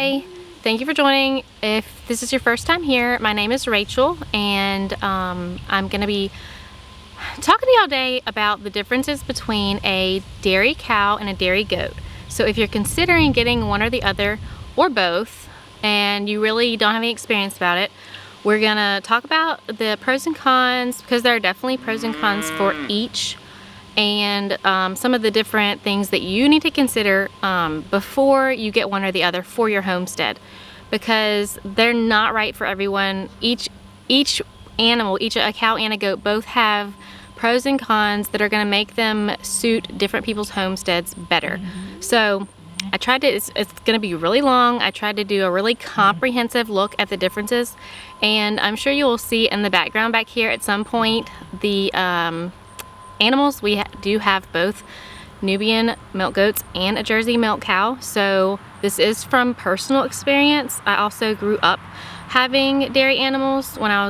Hi, thank you for joining. If this is your first time here, my name is Rachel, and I'm going to be talking to you all day about the differences between a dairy cow and a dairy goat. So if you're considering getting one or the other or both, and you really don't have any experience about it, we're going to talk about the pros and cons, because there are definitely pros and cons for each, and some of the different things that you need to consider before you get one or the other for your homestead, because they're not right for everyone. Each animal, a cow and a goat, both have pros and cons that are going to make them suit different people's homesteads better. So I tried to, it's going to be really long. I tried to do a really comprehensive look at the differences, and I'm sure you will see in the background back here at some point the animals. We do have both Nubian milk goats and a Jersey milk cow, so this is from personal experience. I also grew up having dairy animals when I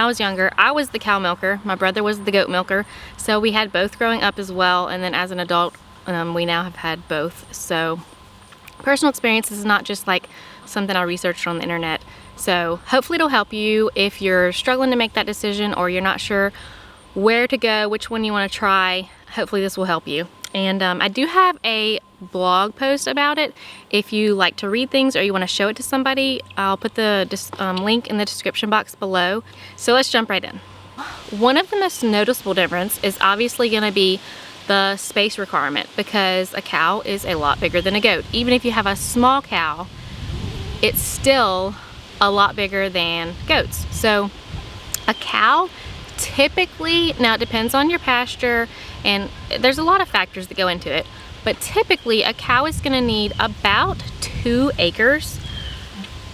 was younger. I was the cow milker, my brother was the goat milker, so we had both growing up as well, and then as an adult we now have had both. So personal experience is not just like something I researched on the internet. So hopefully it'll help you if you're struggling to make that decision, or you're not sure where to go, which one you want to try. Hopefully this will help you. And I do have a blog post about it. If you like to read things or you want to show it to somebody, I'll put the link in the description box below. So let's jump right in. One of the most noticeable difference is obviously going to be the space requirement, because a cow is a lot bigger than a goat. Even if you have a small cow, it's still a lot bigger than goats. So a cow typically, now it depends on your pasture and there's a lot of factors that go into it, but typically a cow is going to need about 2 acres,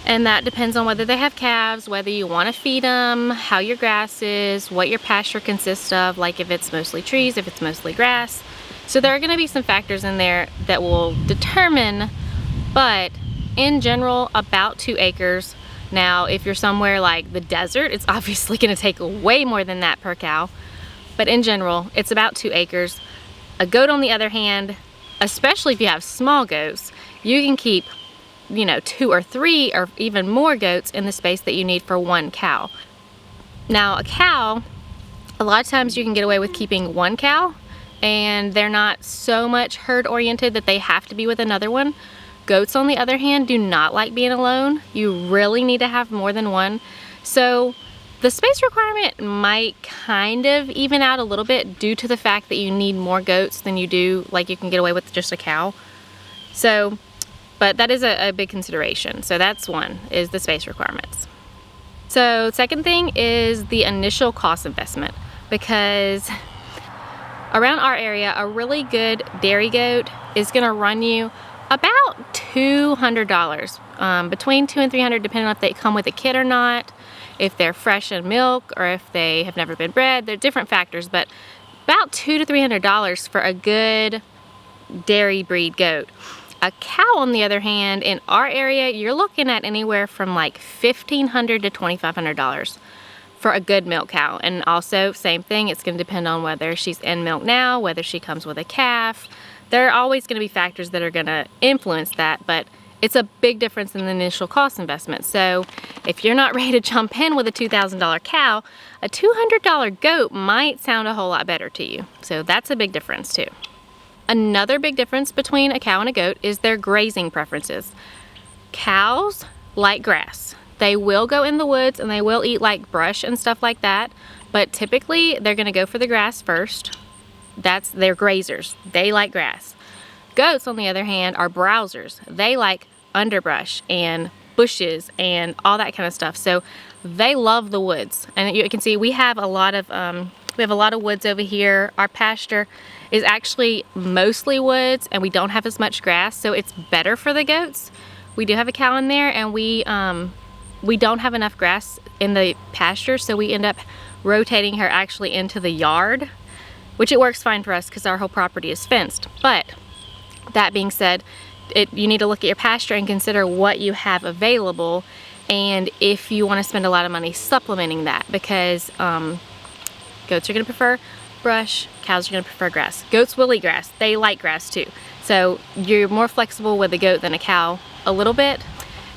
and that depends on whether they have calves, whether you want to feed them, how your grass is, what your pasture consists of, like if it's mostly trees, if it's mostly grass. So there are going to be some factors in there that will determine, but in general about 2 acres. Now, if you're somewhere like the desert, it's obviously going to take way more than that per cow. But in general, it's about 2 acres. A goat, on the other hand, especially if you have small goats, you can keep, 2 or 3 or even more goats in the space that you need for 1 cow. Now, a cow, a lot of times you can get away with keeping 1 cow, and they're not so much herd oriented that they have to be with another one. Goats, on the other hand, do not like being alone. You really need to have more than one. So the space requirement might kind of even out a little bit due to the fact that you need more goats than you do, like you can get away with just a cow. So, but that is a big consideration. So that's one, is the space requirements. So second thing is the initial cost investment, because around our area, a really good dairy goat is gonna run you about $200, between $200 and $300, depending on if they come with a kid or not, if they're fresh in milk, or if they have never been bred. There are different factors, but about $200 to $300 for a good dairy breed goat. A cow, on the other hand, in our area, you're looking at anywhere from like $1,500 to $2,500 for a good milk cow. And also, same thing, it's going to depend on whether she's in milk now, whether she comes with a calf. There are always going to be factors that are going to influence that, but it's a big difference in the initial cost investment. So if you're not ready to jump in with a $2,000 cow, a $200 goat might sound a whole lot better to you. So that's a big difference too. Another big difference between a cow and a goat is their grazing preferences. Cows like grass. They will go in the woods and they will eat like brush and stuff like that, but typically they're going to go for the grass first. They're grazers. They like grass. Goats, on the other hand, are browsers. They like underbrush and bushes and all that kind of stuff. So they love the woods. And you can see we have a lot of woods over here. Our pasture is actually mostly woods, and we don't have as much grass, so it's better for the goats. We do have a cow in there, and we don't have enough grass in the pasture, so we end up rotating her actually into the yard, which it works fine for us because our whole property is fenced. But that being said, you need to look at your pasture and consider what you have available, and if you want to spend a lot of money supplementing that, because goats are going to prefer brush, cows are going to prefer grass. Goats will eat grass. They like grass too. So you're more flexible with a goat than a cow a little bit.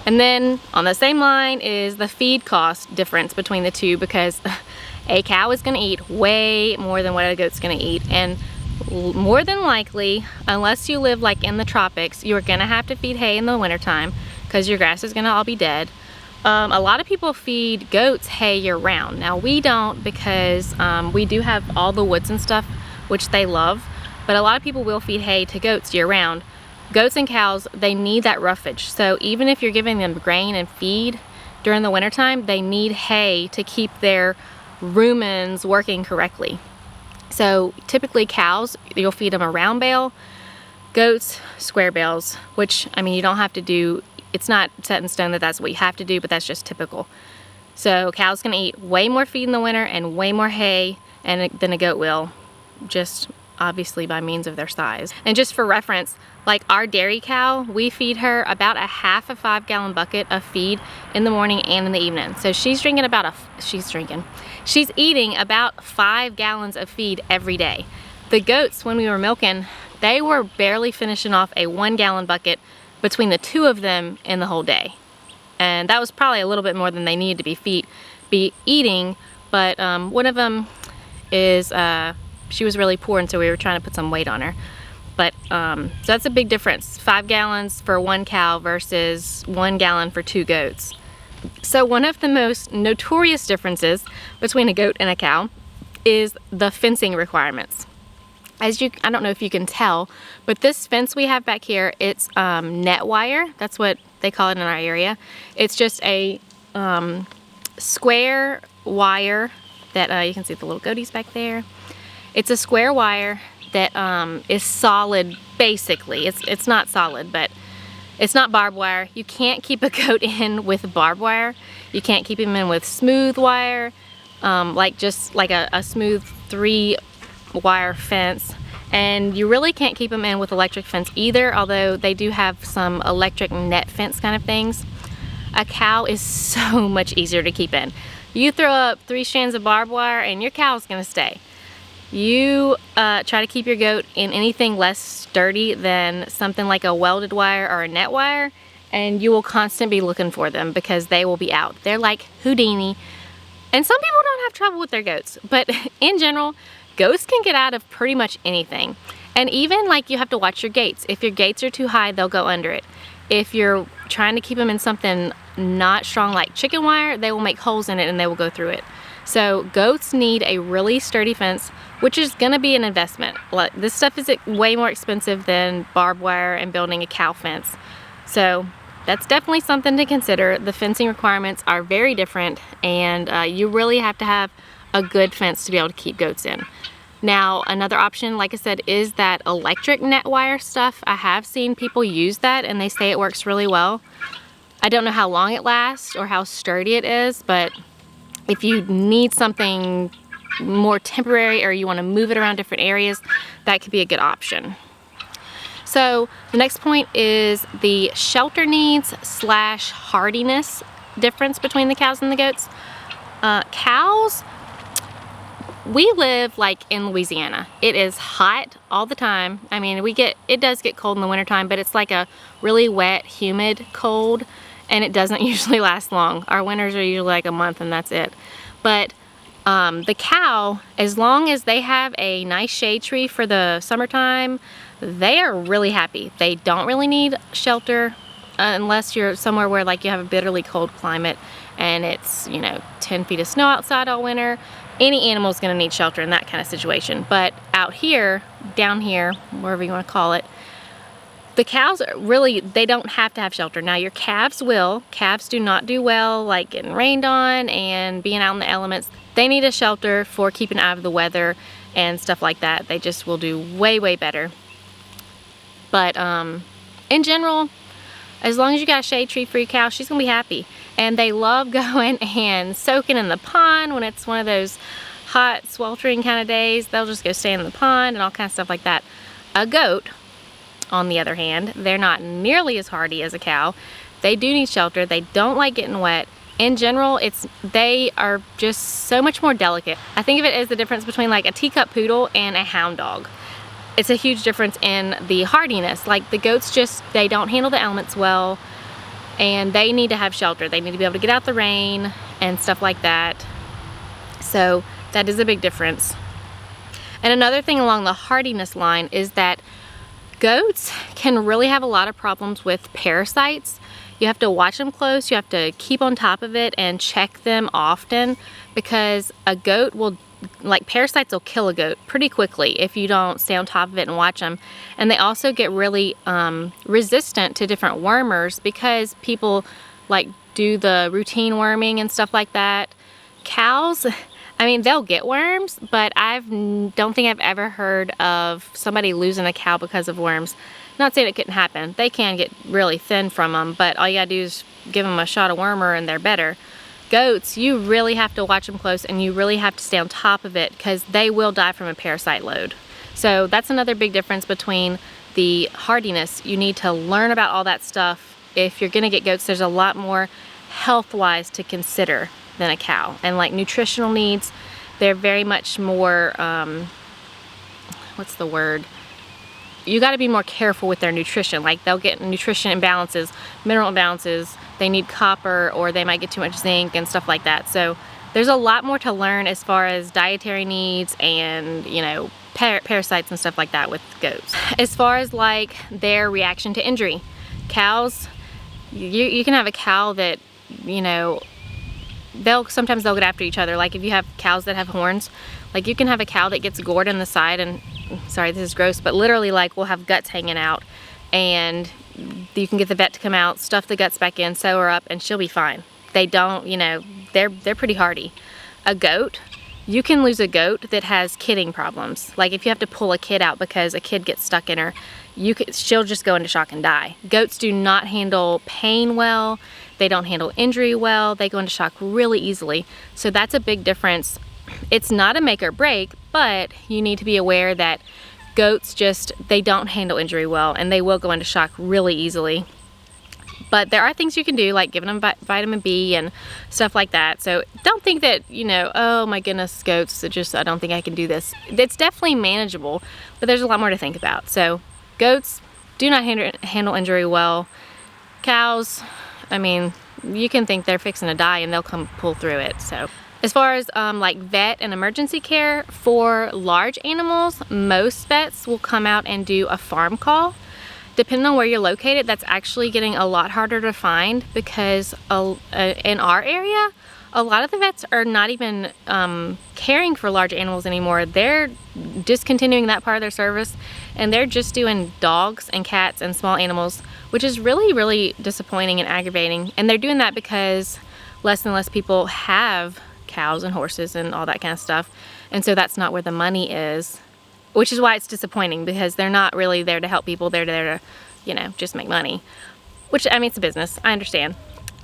And then on the same line is the feed cost difference between the two, because a cow is gonna eat way more than what a goat's gonna eat. And more than likely, unless you live like in the tropics, you're gonna have to feed hay in the wintertime because your grass is gonna all be dead. A lot of people feed goats hay year round. Now we don't, because we do have all the woods and stuff, which they love, but a lot of people will feed hay to goats year round. Goats and cows, they need that roughage. So even if you're giving them grain and feed during the wintertime, they need hay to keep their rumens working correctly. So typically cows, you'll feed them a round bale, goats, square bales, which, I mean, you don't have to do, it's not set in stone that that's what you have to do, but that's just typical. So cows can eat way more feed in the winter and way more hay than a goat will, just obviously by means of their size. And just for reference, like our dairy cow, we feed her about a half a 5-gallon bucket of feed in the morning and in the evening. So she's eating about 5 gallons of feed every day. The goats, when we were milking, they were barely finishing off a 1-gallon bucket between the two of them in the whole day. And that was probably a little bit more than they needed to be eating, but one of them is, she was really poor, and so we were trying to put some weight on her. But so that's a big difference, 5 gallons for 1 cow versus 1 gallon for 2 goats. So one of the most notorious differences between a goat and a cow is the fencing requirements. I don't know if you can tell, but this fence we have back here, it's net wire. That's what they call it in our area. It's just a square wire that you can see the little goaties back there. It's a square wire that is solid, basically. It's not solid, but it's not barbed wire. You can't keep a goat in with barbed wire. You can't keep him in with smooth wire, like a smooth 3-wire fence. And you really can't keep them in with electric fence either, although they do have some electric net fence kind of things. A cow is so much easier to keep in. You throw up 3 strands of barbed wire and your cow's gonna stay. You try to keep your goat in anything less sturdy than something like a welded wire or a net wire, and you will constantly be looking for them because they will be out. They're like Houdini. And some people don't have trouble with their goats, but in general, goats can get out of pretty much anything. And even like you have to watch your gates. If your gates are too high, they'll go under it. If you're trying to keep them in something not strong like chicken wire, they will make holes in it and they will go through it. So goats need a really sturdy fence, which is gonna be an investment. Like, this stuff is way more expensive than barbed wire and building a cow fence. So that's definitely something to consider. The fencing requirements are very different, and you really have to have a good fence to be able to keep goats in. Now, another option, like I said, is that electric net wire stuff. I have seen people use that and they say it works really well. I don't know how long it lasts or how sturdy it is, but if you need something more temporary or you want to move it around different areas, that could be a good option. So the next point is the shelter needs / hardiness difference between the cows and the goats. Cows, we live like in Louisiana. It is hot all the time. I mean, it does get cold in the wintertime, but it's like a really wet, humid cold, and it doesn't usually last long. Our winters are usually like a month and that's it. But the cow, as long as they have a nice shade tree for the summertime, they are really happy. They don't really need shelter unless you're somewhere where like you have a bitterly cold climate and it's, 10 feet of snow outside all winter. Any animal's gonna need shelter in that kind of situation. But out here, down here, wherever you wanna call it, the cows are really, they don't have to have shelter. Now your calves will. Calves do not do well like getting rained on and being out in the elements. They need a shelter for keeping out of the weather and stuff like that. They just will do way, way better. But in general, as long as you got a shade tree for your cow, she's gonna be happy. And they love going and soaking in the pond when it's one of those hot, sweltering kind of days. They'll just go stay in the pond and all kinds of stuff like that. A goat, on the other hand, they're not nearly as hardy as a cow. They do need shelter. They don't like getting wet. In general, they are just so much more delicate. I think of it as the difference between like a teacup poodle and a hound dog. it's a huge difference in the hardiness. Like the goats just, they don't handle the elements well, and they need to have shelter. They need to be able to get out the rain and stuff like that. So that is a big difference. And another thing along the hardiness line is that goats can really have a lot of problems with parasites. You have to watch them close, you have to keep on top of it and check them often, because a goat will, like parasites will kill a goat pretty quickly if you don't stay on top of it and watch them. And they also get really resistant to different wormers because people like do the routine worming and stuff like that. Cows, I mean, they'll get worms, but don't think I've ever heard of somebody losing a cow because of worms. Not saying it couldn't happen. They can get really thin from them, but all you gotta do is give them a shot of wormer and they're better. Goats, you really have to watch them close, and you really have to stay on top of it because they will die from a parasite load. So that's another big difference between the hardiness. You need to learn about all that stuff. If you're gonna get goats, there's a lot more health-wise to consider than a cow. And like nutritional needs, they're very much more, what's the word? You got to be more careful with their nutrition. Like they'll get nutrition imbalances, mineral imbalances, they need copper, or they might get too much zinc and stuff like that. So there's a lot more to learn as far as dietary needs and, you know, parasites and stuff like that with goats. As far as like their reaction to injury, cows, you can have a cow that, you know, sometimes they'll get after each other. Like if you have cows that have horns, like you can have a cow that gets gored in the side, and sorry, this is gross, but literally like we'll have guts hanging out, and you can get the vet to come out, stuff the guts back in, sew her up, and she'll be fine. They don't, you know, they're pretty hardy. A goat, you can lose a goat that has kidding problems. Like if you have to pull a kid out because a kid gets stuck in her, she'll just go into shock and die. Goats do not handle pain well. They don't handle injury well. They go into shock really easily. So that's a big difference. It's not a make or break, but you need to be aware that goats they don't handle injury well, and they will go into shock really easily. But there are things you can do, like giving them vitamin B and stuff like that. So don't think that, you know, oh my goodness, goats, I don't think I can do this. It's definitely manageable, but there's a lot more to think about. So goats do not handle injury well. Cows, I mean, you can think they're fixing to die and they'll come pull through it. So as far as like vet and emergency care for large animals, most vets will come out and do a farm call. Depending on where you're located, that's actually getting a lot harder to find, because in our area, a lot of the vets are not even caring for large animals anymore. They're discontinuing that part of their service, and they're just doing dogs and cats and small animals, which is really, really disappointing and aggravating. And they're doing that because less and less people have cows and horses and all that kind of stuff. And so that's not where the money is, which is why it's disappointing, because they're not really there to help people. They're there to, you know, just make money, which, I mean, it's a business, I understand.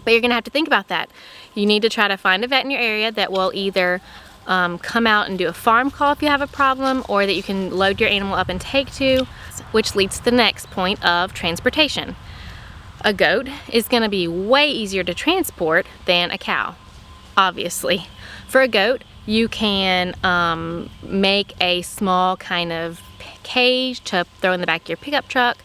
But you're gonna have to think about that. You need to try to find a vet in your area that will either come out and do a farm call if you have a problem, or that you can load your animal up and take to, which leads to the next point of transportation. A goat is gonna be way easier to transport than a cow, obviously. For a goat, you can make a small kind of cage to throw in the back of your pickup truck.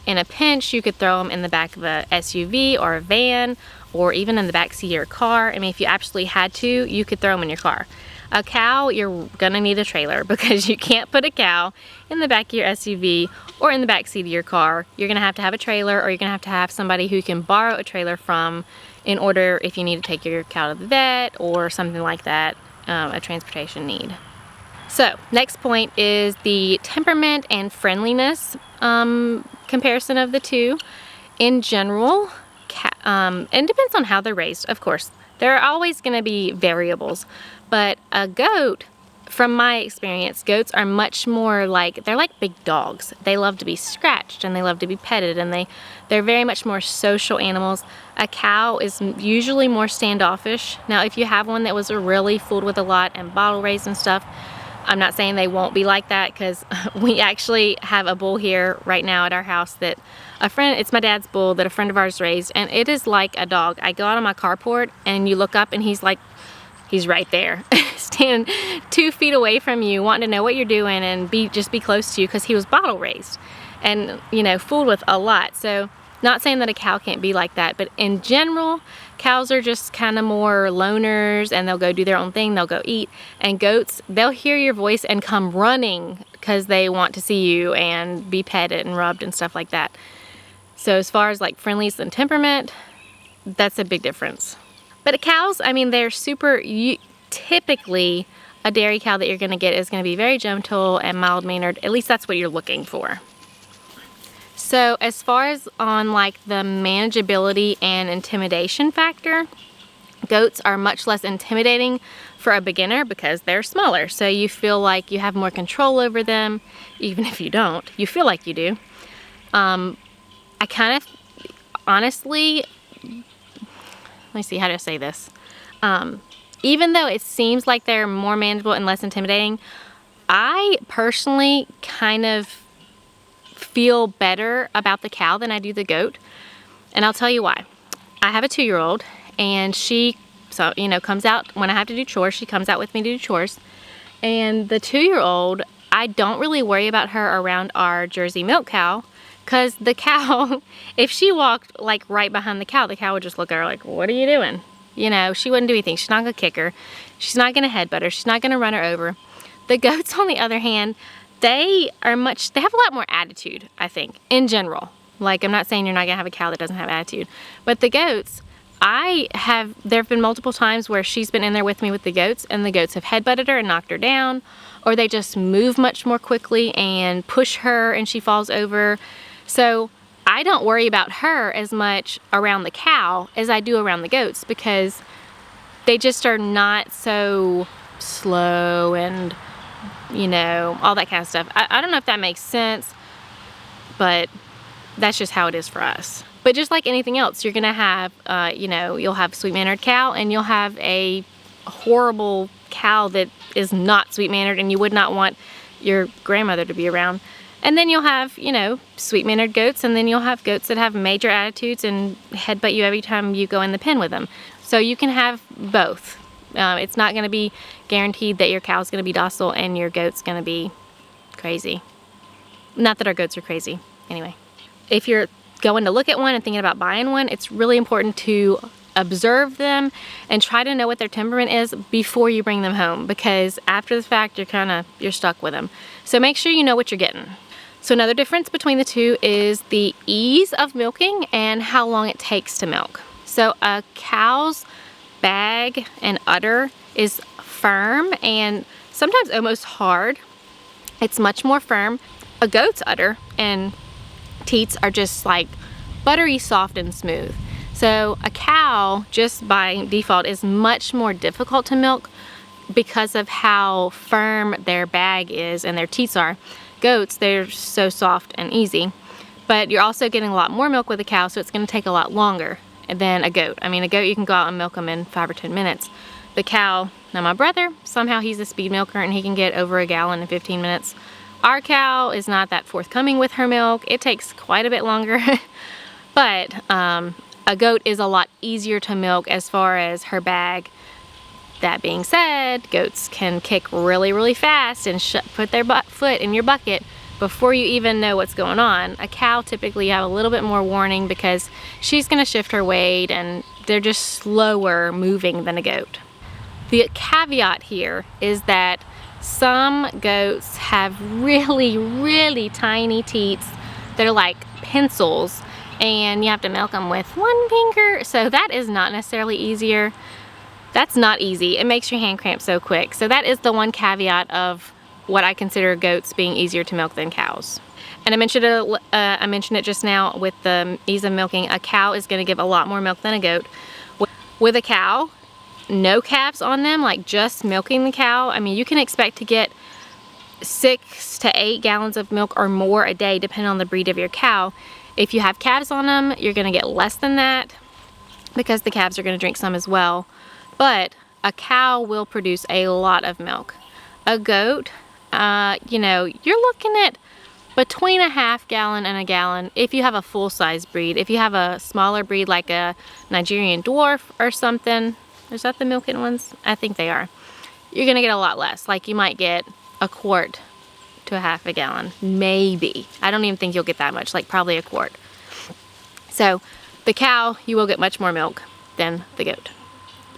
In a pinch, you could throw them in the back of a SUV or a van, or even in the back seat of your car. I mean, if you absolutely had to, you could throw them in your car. A cow, you're gonna need a trailer, because you can't put a cow in the back of your SUV or in the back seat of your car. You're gonna have to have a trailer, or you're gonna have to have somebody who can borrow a trailer from, in order if you need to take your cow to the vet or something like that, a transportation need. So next point is the temperament and friendliness comparison of the two. In general, it depends on how they're raised, of course. There are always going to be variables, but a goat, from my experience, goats are much more like, they're like big dogs. They love to be scratched and they love to be petted, and they're very much more social animals. A cow is usually more standoffish. Now, if you have one that was really fooled with a lot and bottle raised and stuff, I'm not saying they won't be like that, because we actually have a bull here right now at our house that it's my dad's bull that a friend of ours raised, and it is like a dog. I go out on my carport and you look up and he's he's right there, standing 2 feet away from you, wanting to know what you're doing and just be close to you, because he was bottle raised and, you know, fooled with a lot. So not saying that a cow can't be like that, but in general, cows are just kind of more loners, and they'll go do their own thing, they'll go eat. And goats, they'll hear your voice and come running because they want to see you and be petted and rubbed and stuff like that. So as far as like friendliness and temperament, that's a big difference. But cows, I mean, they're typically a dairy cow that you're gonna get is gonna be very gentle and mild-mannered. At least that's what you're looking for. So as far as on like the manageability and intimidation factor, goats are much less intimidating for a beginner because they're smaller. So you feel like you have more control over them, even if you don't. You feel like you do. I kind of, honestly, let me see, how do I say this? Even though it seems like they're more manageable and less intimidating, I personally kind of feel better about the cow than I do the goat. And I'll tell you why. I have a 2-year-old, and she, so, you know, comes out when I have to do chores. She comes out with me to do chores. And the 2-year-old, I don't really worry about her around our Jersey milk cow, because the cow, if she walked like right behind the cow would just look at her like, what are you doing? You know, she wouldn't do anything. She's not gonna kick her. She's not gonna headbutt her. She's not gonna run her over. The goats, on the other hand, they have a lot more attitude, I think, in general. Like, I'm not saying you're not gonna have a cow that doesn't have attitude, but the goats, there have been multiple times where she's been in there with me with the goats, and the goats have headbutted her and knocked her down, or they just move much more quickly and push her and she falls over. So I don't worry about her as much around the cow as I do around the goats, because they just are not so slow and, you know, all that kind of stuff. I don't know if that makes sense, but that's just how it is for us. But just like anything else, you're gonna have, you know, you'll have a sweet-mannered cow, and you'll have a horrible cow that is not sweet-mannered and you would not want your grandmother to be around. And then you'll have, you know, sweet-mannered goats, and then you'll have goats that have major attitudes and headbutt you every time you go in the pen with them. So you can have both. It's not gonna be guaranteed that your cow's gonna be docile and your goat's gonna be crazy. Not that our goats are crazy, anyway. If you're going to look at one and thinking about buying one, it's really important to observe them and try to know what their temperament is before you bring them home, because after the fact, you're stuck with them. So make sure you know what you're getting. So another difference between the two is the ease of milking and how long it takes to milk. So a cow's bag and udder is firm and sometimes almost hard. It's much more firm. A goat's udder and teats are just like buttery soft and smooth. So a cow, just by default, is much more difficult to milk because of how firm their bag is and their teats are. Goats, they're so soft and easy, but you're also getting a lot more milk with a cow, so it's going to take a lot longer than a goat. I mean, a goat, you can go out and milk them in 5 or 10 minutes. The cow, now my brother, somehow he's a speed milker and he can get over a gallon in 15 minutes. Our cow is not that forthcoming with her milk. It takes quite a bit longer, but a goat is a lot easier to milk as far as her bag. That being said, goats can kick really, really fast and put their foot in your bucket before you even know what's going on. A cow, typically you have a little bit more warning because she's gonna shift her weight and they're just slower moving than a goat. The caveat here is that some goats have really, really tiny teats that are like pencils, and you have to milk them with 1 finger. So that is not necessarily easier. That's not easy. It makes your hand cramp so quick. So that is the one caveat of what I consider goats being easier to milk than cows. And I mentioned it just now with the ease of milking. A cow is gonna give a lot more milk than a goat. With a cow, no calves on them, like just milking the cow, I mean, you can expect to get 6 to 8 gallons of milk or more a day, depending on the breed of your cow. If you have calves on them, you're gonna get less than that because the calves are gonna drink some as well. But a cow will produce a lot of milk. A goat, you know, you're looking at between a half gallon and a gallon if you have a full-size breed. If you have a smaller breed like a Nigerian dwarf or something, Is that the milk in ones? I think they are. You're gonna get a lot less. Like you might get a quart to a half a gallon, maybe. I don't even think you'll get that much, like probably a quart. So the cow, you will get much more milk than the goat.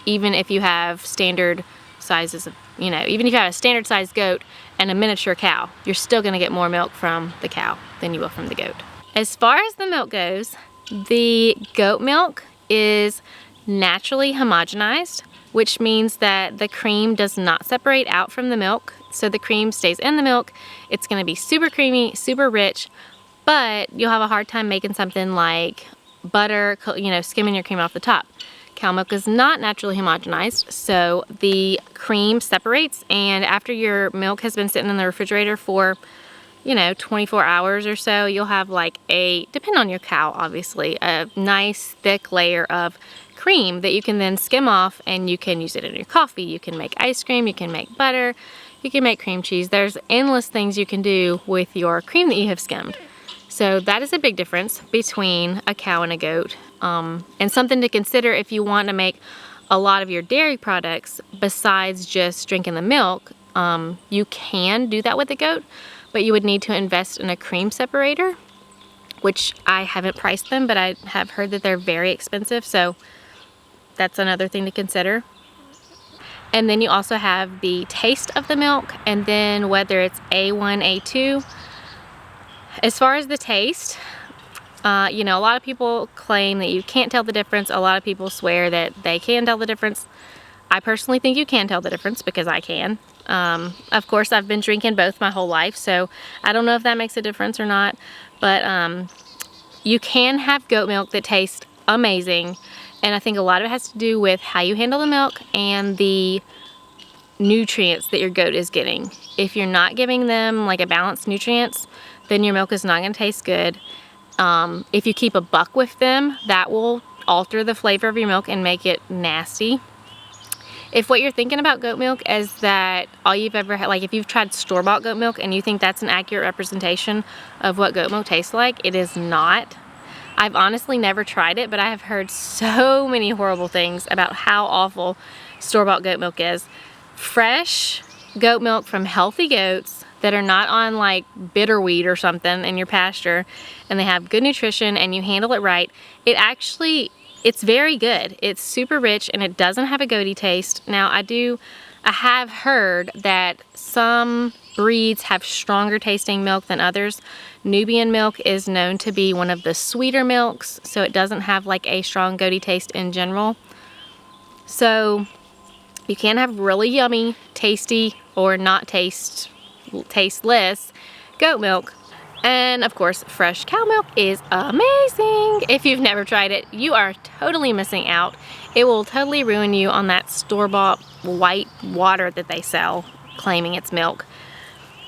Even if you have standard sizes of, you know, even if you have a standard sized goat and a miniature cow, you're still gonna get more milk from the cow than you will from the goat. As far as the milk goes, the goat milk is naturally homogenized, which means that the cream does not separate out from the milk. So the cream stays in the milk. It's gonna be super creamy, super rich, but you'll have a hard time making something like butter, you know, skimming your cream off the top. Cow milk is not naturally homogenized, so the cream separates, and after your milk has been sitting in the refrigerator for, you know, 24 hours or so, you'll have like depending on your cow, obviously, a nice thick layer of cream that you can then skim off, and you can use it in your coffee. You can make ice cream, you can make butter, you can make cream cheese. There's endless things you can do with your cream that you have skimmed. So that is a big difference between a cow and a goat, and something to consider if you want to make a lot of your dairy products besides just drinking the milk. You can do that with a goat, but you would need to invest in a cream separator, which I haven't priced them, but I have heard that they're very expensive, so that's another thing to consider. And then you also have the taste of the milk, and then whether it's A1, A2. As far as the taste, you know, a lot of people claim that you can't tell the difference. A lot of people swear that they can tell the difference. I personally think you can tell the difference because I can. Of course, I've been drinking both my whole life, so I don't know if that makes a difference or not. But you can have goat milk that tastes amazing, and I think a lot of it has to do with how you handle the milk and the nutrients that your goat is getting. If you're not giving them like a balanced nutrients, then your milk is not going to taste good. If you keep a buck with them, that will alter the flavor of your milk and make it nasty. If what you're thinking about goat milk is that all you've ever had, like if you've tried store-bought goat milk and you think that's an accurate representation of what goat milk tastes like, it is not. I've honestly never tried it, but I have heard so many horrible things about how awful store-bought goat milk is. Fresh goat milk from healthy goats that are not on like bitter weed or something in your pasture, and they have good nutrition and you handle it right, it's very good. It's super rich and it doesn't have a goaty taste. Now I have heard that some breeds have stronger tasting milk than others. Nubian milk is known to be one of the sweeter milks, so it doesn't have like a strong goaty taste in general. So you can have really yummy, tasty, or not tasteless goat milk. And of course, fresh cow milk is amazing. If you've never tried it, you are totally missing out. It will totally ruin you on that store-bought white water that they sell, claiming it's milk.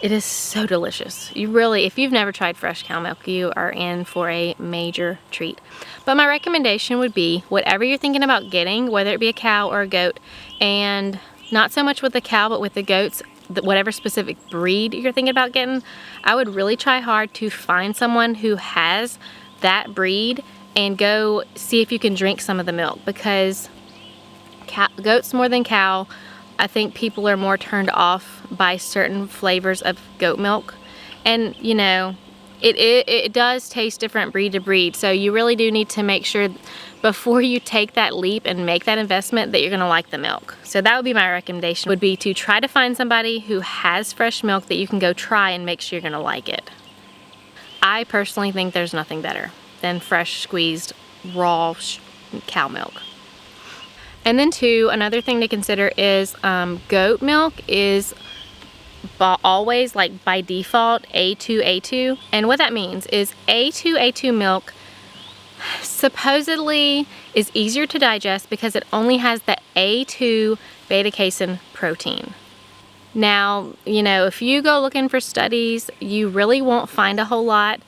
It is so delicious. If you've never tried fresh cow milk, you are in for a major treat. But my recommendation would be, whatever you're thinking about getting, whether it be a cow or a goat, and not so much with the cow, but with the goats, whatever specific breed you're thinking about getting, I would really try hard to find someone who has that breed and go see if you can drink some of the milk, because goats more than cow, I think people are more turned off by certain flavors of goat milk. And you know, it does taste different breed to breed, so you really do need to make sure before you take that leap and make that investment that you're gonna like the milk. So that would be my recommendation, would be to try to find somebody who has fresh milk that you can go try and make sure you're gonna like it. I personally think there's nothing better than fresh squeezed raw cow milk. And then too, another thing to consider is goat milk is always, like by default, A2. And what that means is A2 milk supposedly is easier to digest because it only has the A2 beta-casein protein. Now, you know, if you go looking for studies, you really won't find a whole lot.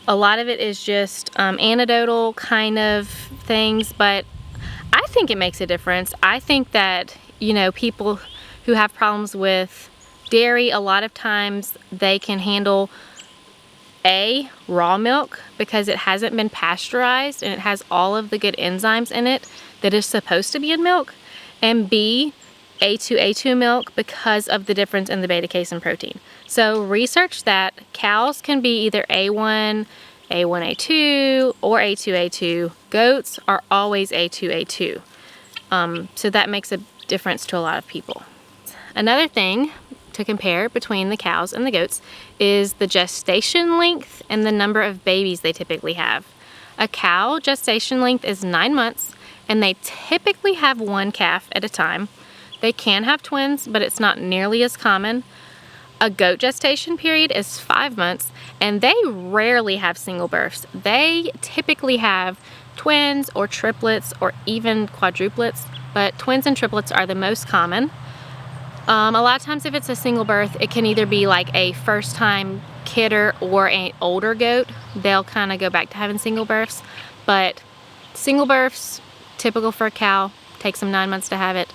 A lot of it is just anecdotal kind of things, but I think it makes a difference. I think that, you know, people who have problems with dairy, a lot of times they can handle raw milk because it hasn't been pasteurized and it has all of the good enzymes in it that is supposed to be in milk. and B, A2A2 milk because of the difference in the beta-casein protein. So research that. Cows can be either A1, A1A2, or A2A2. Goats are always A2A2. So that makes a difference to a lot of people. Another thing to compare between the cows and the goats is the gestation length and the number of babies they typically have. A cow gestation length is 9 months, and they typically have one calf at a time. They can have twins, but it's not nearly as common. A goat gestation period is 5 months, and they rarely have single births. They typically have twins or triplets or even quadruplets, but twins and triplets are the most common. A lot of times if it's a single birth, it can either be like a first time kidder or an older goat. They'll kind of go back to having single births, but single births, typical for a cow, takes them 9 months to have it.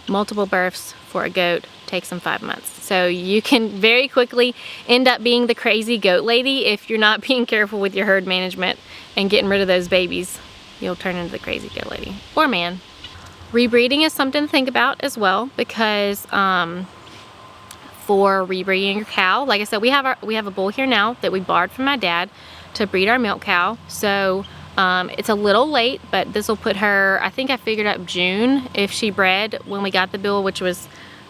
Multiple births for a goat takes them 5 months. So you can very quickly end up being the crazy goat lady if you're not being careful with your herd management and getting rid of those babies. You'll turn into the crazy goat lady or man. Rebreeding is something to think about as well, because for rebreeding your cow, like I said, we have a bull here now that we borrowed from my dad to breed our milk cow. So it's a little late, but this will put her, I think I figured up June if she bred when we got the bull, which was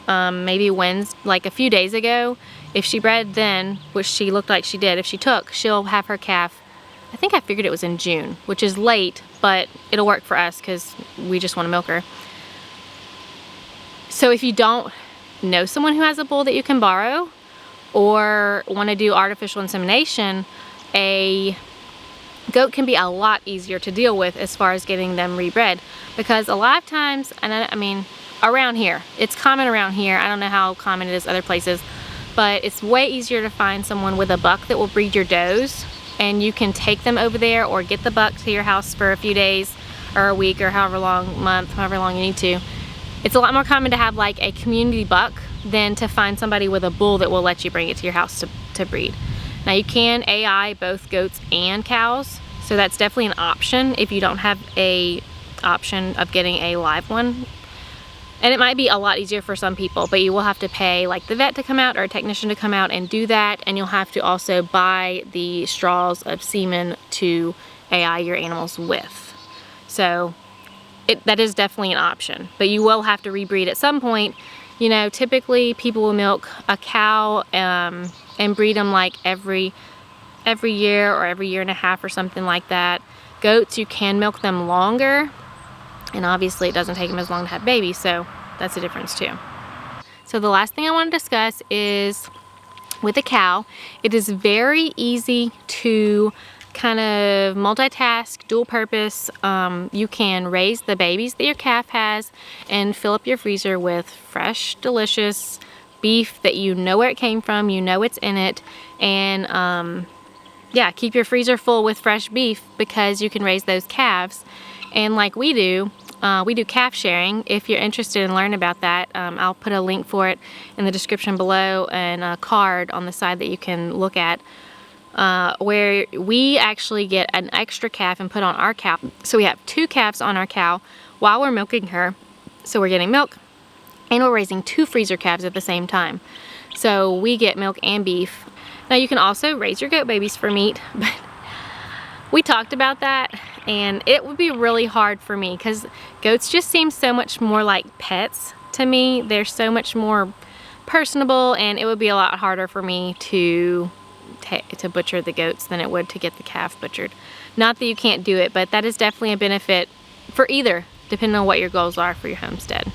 maybe Wednesday, like a few days ago. If she bred then, which she looked like she did, if she took, she'll have her calf, I think I figured it was in June, which is late, but it'll work for us because we just want to milk her. So if you don't know someone who has a bull that you can borrow or want to do artificial insemination, a goat can be a lot easier to deal with as far as getting them rebred, because a lot of times, and I mean around here, it's common around here, I don't know how common it is other places, but it's way easier to find someone with a buck that will breed your does, and you can take them over there or get the buck to your house for a few days or a week or however long, month, however long you need to. It's a lot more common to have like a community buck than to find somebody with a bull that will let you bring it to your house to breed. Now you can AI both goats and cows, so that's definitely an option if you don't have a option of getting a live one. And it might be a lot easier for some people, but you will have to pay like the vet to come out or a technician to come out and do that, and you'll have to also buy the straws of semen to AI your animals with. So that is definitely an option, but you will have to rebreed at some point. You know, typically people will milk a cow and breed them like every year or every year and a half or something like that. Goats, you can milk them longer, and obviously it doesn't take them as long to have babies, so that's a difference too. So the last thing I want to discuss is with a cow, it is very easy to kind of multitask, dual purpose. You can raise the babies that your calf has and fill up your freezer with fresh, delicious beef that you know where it came from, you know it's in it, and yeah, keep your freezer full with fresh beef because you can raise those calves. And like we do calf sharing. If you're interested in learning about that, I'll put a link for it in the description below and a card on the side that you can look at, where we actually get an extra calf and put on our cow. So we have 2 calves on our cow while we're milking her. So we're getting milk and we're raising 2 freezer calves at the same time. So we get milk and beef. Now you can also raise your goat babies for meat, but we talked about that, and it would be really hard for me because goats just seem so much more like pets to me. They're so much more personable, and it would be a lot harder for me to butcher the goats than it would to get the calf butchered. Not that you can't do it, but that is definitely a benefit for either, depending on what your goals are for your homestead.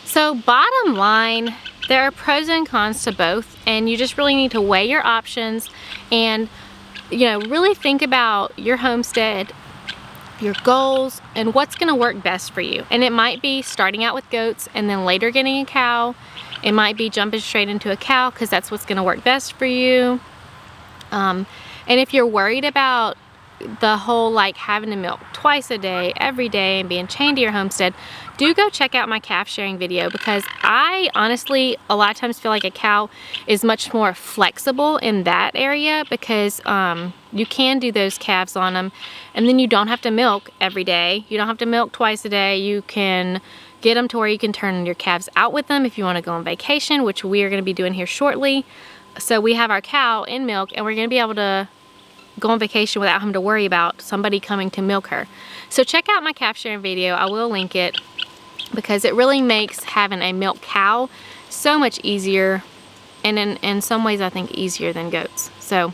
So bottom line, there are pros and cons to both, and you just really need to weigh your options and, you know, really think about your homestead, your goals, and what's going to work best for you. And it might be starting out with goats and then later getting a cow. It might be jumping straight into a cow because that's what's going to work best for you. And if you're worried about the whole like having to milk twice a day, every day, and being chained to your homestead, do go check out my calf sharing video, because I honestly a lot of times feel like a cow is much more flexible in that area, because you can do those calves on them, and then you don't have to milk every day. You don't have to milk twice a day. You can get them to where you can turn your calves out with them if you want to go on vacation, which we are going to be doing here shortly. So we have our cow in milk, and we're going to be able to go on vacation without having to worry about somebody coming to milk her. So check out my calf sharing video. I will link it, because it really makes having a milk cow so much easier, and in some ways I think easier than goats. So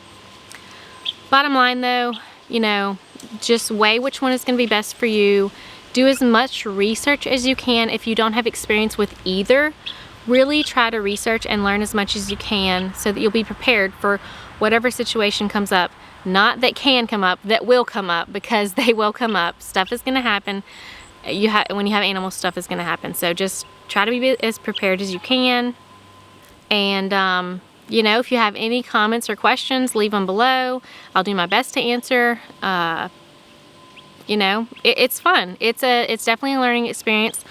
bottom line though, you know, just weigh which one is going to be best for you. Do as much research as you can. If you don't have experience with either, really try to research and learn as much as you can, so that you'll be prepared for whatever situation comes up. Not that can come up, that will come up, because they will come up. Stuff is going to happen. When you have animals, stuff is going to happen. So just try to be as prepared as you can. And you know, if you have any comments or questions, leave them below. I'll do my best to answer. You know, it's fun. It's definitely a learning experience,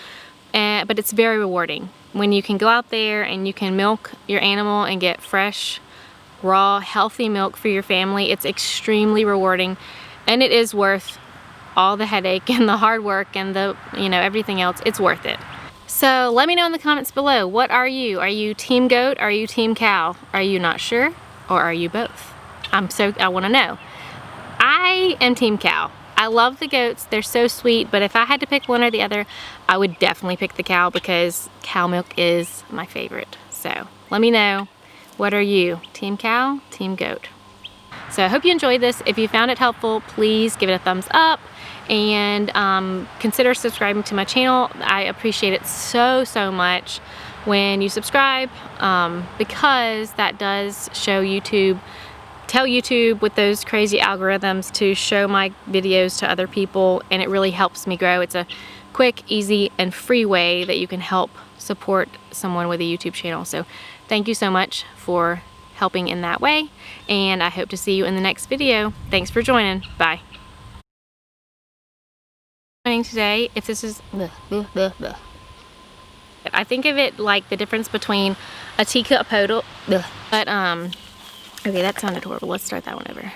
but it's very rewarding when you can go out there and you can milk your animal and get fresh, raw, healthy milk for your family. It's extremely rewarding, and it is worth all the headache and the hard work and the, you know, everything else. It's worth it. So let me know in the comments below, what are you? Are you team goat? Are you team cow? Are you not sure? Or are you both? I want to know. I am team cow. I love the goats. They're so sweet, but if I had to pick one or the other, I would definitely pick the cow, because cow milk is my favorite. So let me know. What are you? Team cow? Team goat? So I hope you enjoyed this. If you found it helpful, please give it a thumbs up, and consider subscribing to my channel. I appreciate it so much when you subscribe, because that does show tell YouTube with those crazy algorithms to show my videos to other people, and it really helps me grow. It's a quick, easy, and free way that you can help support someone with a YouTube channel. So thank you so much for helping in that way, and I hope to see you in the next video. Thanks for joining. Bye. Today, if this is I think of it like the difference between a teacup poodle, but okay, that sounded horrible. Let's start that one over.